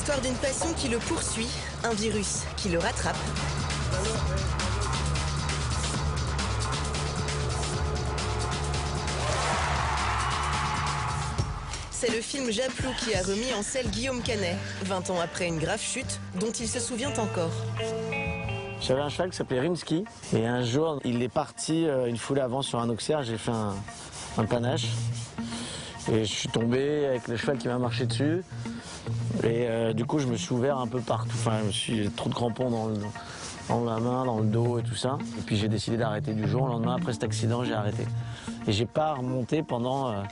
l'histoire d'une passion qui le poursuit, un virus qui le rattrape. C'est le film Japlou qui a remis en selle Guillaume Canet, 20 ans après une grave chute dont il se souvient encore. J'avais un cheval qui s'appelait Rimsky et un jour il est parti une foulée avant sur un auxerre, j'ai fait un panache et je suis tombé avec le cheval qui m'a marché dessus et du coup je me suis ouvert un peu partout, enfin je me suis trop de crampons dans la main, dans le dos et tout ça et puis j'ai décidé d'arrêter du jour au lendemain. Après cet accident j'ai arrêté et j'ai pas remonté pendant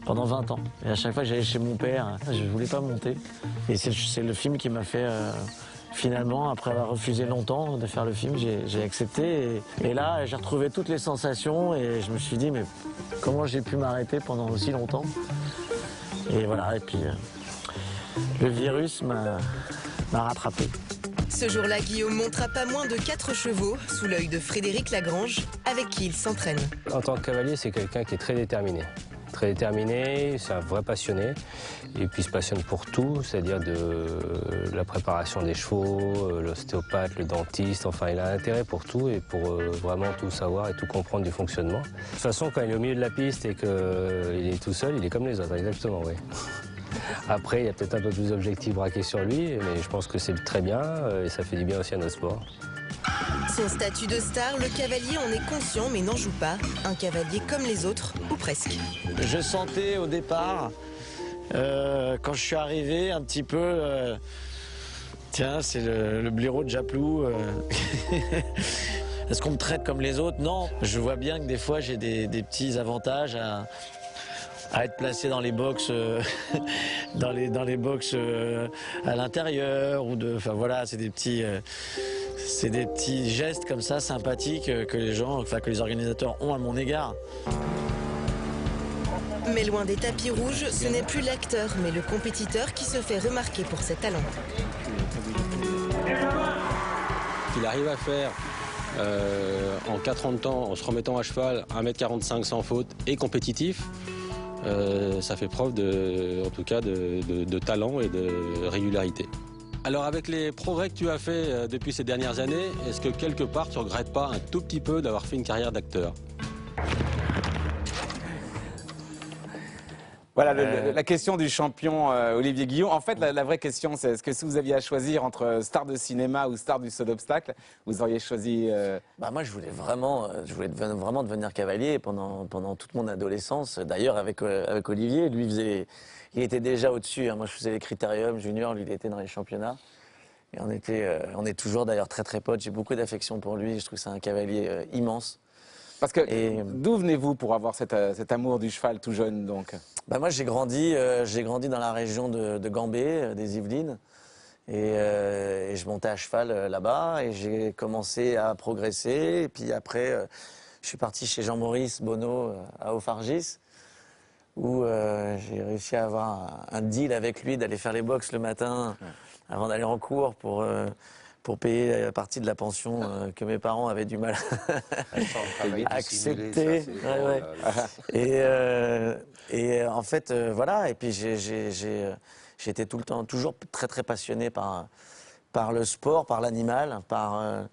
20 ans et à chaque fois que j'allais chez mon père je voulais pas monter et c'est le film qui m'a fait finalement, après avoir refusé longtemps de faire le film, j'ai accepté et là j'ai retrouvé toutes les sensations et je me suis dit mais comment j'ai pu m'arrêter pendant aussi longtemps. Et voilà, et puis le virus m'a rattrapé. Ce jour-là, Guillaume montra pas moins de 4 chevaux sous l'œil de Frédéric Lagrange, avec qui il s'entraîne. En tant que cavalier, c'est quelqu'un qui est très déterminé. Très déterminé, c'est un vrai passionné, et puis il se passionne pour tout, c'est-à-dire de la préparation des chevaux, l'ostéopathe, le dentiste, enfin il a un intérêt pour tout et pour vraiment tout savoir et tout comprendre du fonctionnement. De toute façon, quand il est au milieu de la piste et qu'il est tout seul, il est comme les autres, exactement, oui. Après, il y a peut-être un peu plus d'objectifs braqués sur lui, mais je pense que c'est très bien et ça fait du bien aussi à notre sport. Son statut de star, le cavalier en est conscient mais n'en joue pas. Un cavalier comme les autres, ou presque. Je sentais au départ, quand je suis arrivé, un petit peu... tiens, c'est le blaireau de Japlou. Est-ce qu'on me traite comme les autres? Non. Je vois bien que des fois, j'ai des petits avantages à être placé dans les box, dans les box à l'intérieur. Enfin voilà, c'est des petits... c'est des petits gestes comme ça sympathiques que les organisateurs ont à mon égard. Mais loin des tapis rouges, ce n'est plus l'acteur, mais le compétiteur qui se fait remarquer pour ses talents. Il arrive à faire en 4 ans de temps, en se remettant à cheval, 1m45 sans faute et compétitif, ça fait preuve en tout cas de talent et de régularité. Alors avec les progrès que tu as fait depuis ces dernières années, est-ce que quelque part tu ne regrettes pas un tout petit peu d'avoir fait une carrière d'acteur? Voilà la question du champion Olivier Guillaume. En fait, la vraie question, c'est est-ce que si vous aviez à choisir entre star de cinéma ou star du saut d'obstacle, vous auriez choisi... Moi, je voulais vraiment devenir cavalier pendant toute mon adolescence. D'ailleurs, avec Olivier, lui, il était déjà au-dessus. Moi, je faisais les critériums juniors, lui, il était dans les championnats. Et on est toujours d'ailleurs très très potes. J'ai beaucoup d'affection pour lui. Je trouve que c'est un cavalier immense. Parce que d'où venez-vous pour avoir cet amour du cheval tout jeune donc? Moi, j'ai grandi dans la région de Gambé, des Yvelines. Et je montais à cheval là-bas et j'ai commencé à progresser. Et puis après, je suis parti chez Jean-Maurice Bonneau à Haut-Fargis, où j'ai réussi à avoir un deal avec lui d'aller faire les box le matin avant d'aller en cours pour payer la partie de la pension que mes parents avaient du mal à accepter. Et en fait, voilà. Et puis j'étais tout le temps, toujours très très passionné par le sport, par l'animal, par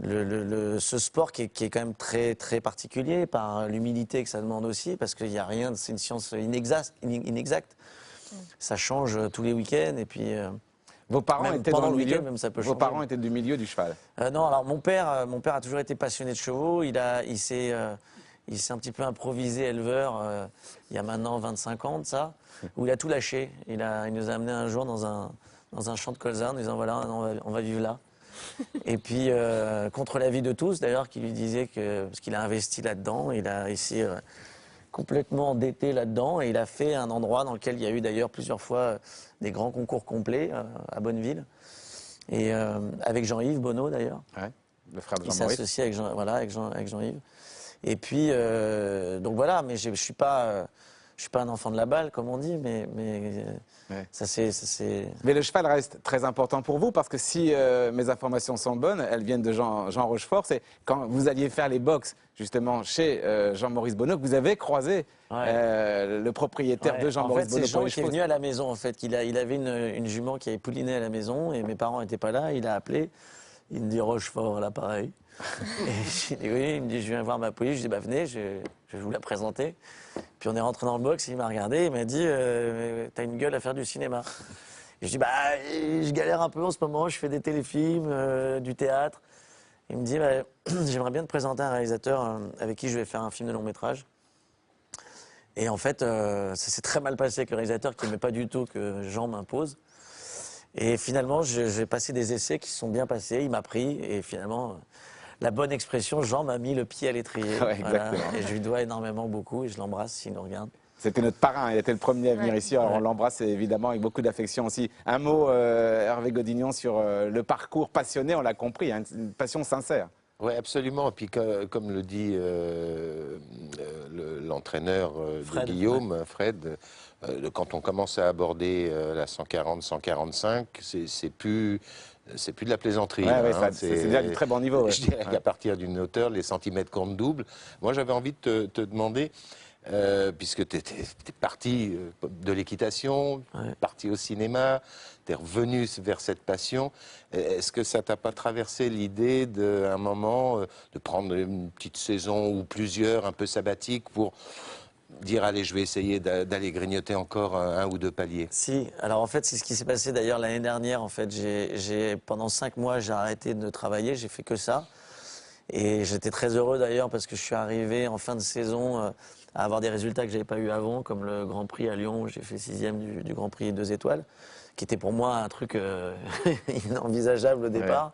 ce sport qui est quand même très très particulier, par l'humilité que ça demande aussi, parce qu'il n'y a rien, c'est une science inexacte. Ça change tous les week-ends et puis. Vos parents étaient dans le milieu, même ça peut vos changer. parents étaient du milieu du cheval? Non, alors mon père a toujours été passionné de chevaux. Il s'est un petit peu improvisé éleveur il y a maintenant 25 ans de ça, où il a tout lâché. Il nous a amené un jour dans un champ de colza en nous disant voilà, on va vivre là. Et puis contre l'avis de tous d'ailleurs, qui lui disaient parce qu'il a investi là-dedans, il a essayé complètement endetté là-dedans et il a fait un endroit dans lequel il y a eu d'ailleurs plusieurs fois des grands concours complets à Bonneville et avec Jean-Yves Bonneau d'ailleurs, le frère de qui Jean-Maurice. s'associe avec Jean-Yves. Et puis donc voilà, mais je suis pas Je suis pas un enfant de la balle, comme on dit, mais Ouais. ça c'est. Mais le cheval reste très important pour vous parce que si mes informations sont bonnes, elles viennent de Jean Rochefort. C'est quand vous alliez faire les box justement chez Jean-Maurice Bonneau que vous avez croisé le propriétaire de Jean-Maurice Bonneau. C'est Jean qui est venu à la maison en fait. Il avait une jument qui avait pouliné à la maison et mes parents n'étaient pas là. Il a appelé. Il me dit Rochefort à l'appareil. Et j'ai dit oui. Il me dit je viens voir ma pouliche. Je dis bah venez, je vais vous la présenter. Puis on est rentré dans le box. Il m'a regardé. Il m'a dit t'as une gueule à faire du cinéma. Et je dis bah je galère un peu en ce moment. Je fais des téléfilms, du théâtre. Il me dit bah, j'aimerais bien te présenter un réalisateur avec qui je vais faire un film de long métrage. Et en fait, ça s'est très mal passé avec le réalisateur qui n'aimait pas du tout que Jean m'impose. Et finalement, j'ai passé des essais qui se sont bien passés. Il m'a pris et finalement, la bonne expression, Jean m'a mis le pied à l'étrier. Ouais, exactement. Et je lui dois énormément beaucoup et je l'embrasse s'il nous regarde. C'était notre parrain, il était le premier à venir ici. Alors on l'embrasse évidemment avec beaucoup d'affection aussi. Un mot, Hervé Godignon, sur le parcours passionné, on l'a compris, hein, une passion sincère. Oui, absolument. Et puis, comme le dit l'entraîneur de Guillaume, Fred, quand on commence à aborder la 140, 145, c'est plus de la plaisanterie. C'est déjà du très bon niveau. Je dirais qu'à partir d'une hauteur, les centimètres comptent double. Moi, j'avais envie de te demander, puisque tu étais parti de l'équitation, parti au cinéma, tu es revenu vers cette passion. Est-ce que ça t'a pas traversé l'idée d'un moment de prendre une petite saison ou plusieurs un peu sabbatiques pour dire allez, je vais essayer d'aller grignoter encore un ou deux paliers? Si, alors en fait c'est ce qui s'est passé d'ailleurs l'année dernière. En fait, pendant 5 mois j'ai arrêté de travailler, j'ai fait que ça. Et j'étais très heureux d'ailleurs parce que je suis arrivé en fin de saison à avoir des résultats que j'avais pas eu avant, comme le Grand Prix à Lyon où j'ai fait 6e du Grand Prix 2 étoiles, qui était pour moi un truc inenvisageable au départ.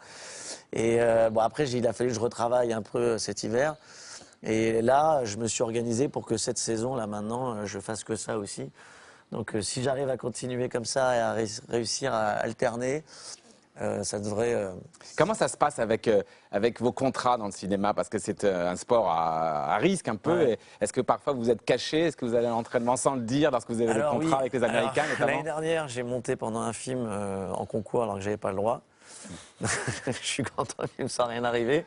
Et bon après il a fallu que je retravaille un peu cet hiver. Et là, je me suis organisé pour que cette saison, là maintenant, je fasse que ça aussi. Donc si j'arrive à continuer comme ça et à réussir à alterner, ça devrait... Comment ça se passe avec vos contrats dans le cinéma? Parce que c'est un sport à risque un peu. Est-ce que parfois vous êtes caché? Est-ce que vous allez à l'entraînement sans le dire lorsque vous avez le contrat avec les Américains notamment? L'année dernière, j'ai monté pendant un film en concours alors que j'avais pas le droit. Je suis content qu'il ne soit rien arrivé.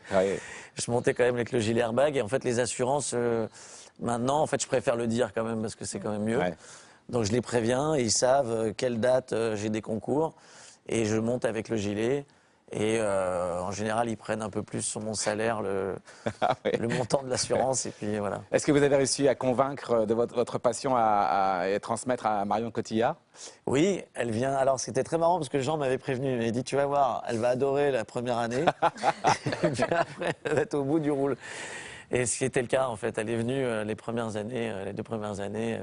Je montais quand même avec le gilet airbag et en fait les assurances, maintenant, en fait, je préfère le dire quand même parce que c'est quand même mieux. Donc je les préviens et ils savent quelle date j'ai des concours et je monte avec le gilet. Et en général, ils prennent un peu plus sur mon salaire le montant de l'assurance. Et puis voilà. Est-ce que vous avez réussi à convaincre de votre passion et transmettre à Marion Cotillard? Oui, elle vient. Alors c'était très marrant parce que Jean m'avait prévenu. Il m'a dit tu vas voir, elle va adorer la première année. Et puis après, elle va être au bout du roule. Et ce qui était le cas en fait. Elle est venue les 2 premières années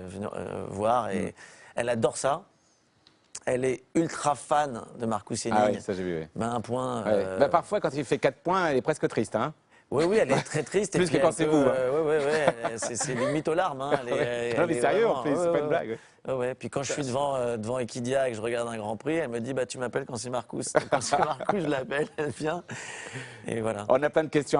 voir et elle adore ça. Elle est ultra fan de Marcus Henning. Ah oui, ça j'ai vu. Mais à un point. Bah, parfois, quand il fait 4 points, elle est presque triste. Hein? Oui, elle est très triste. Plus que pensez-vous. C'est limite aux larmes. Hein. Non, mais sérieux en plus, c'est pas une blague. Puis quand je suis devant Equidia et que je regarde un Grand Prix, elle me dit bah, tu m'appelles quand c'est Marcus. Quand c'est Marcus, je l'appelle, elle vient. Et voilà. On a plein de questions à vous.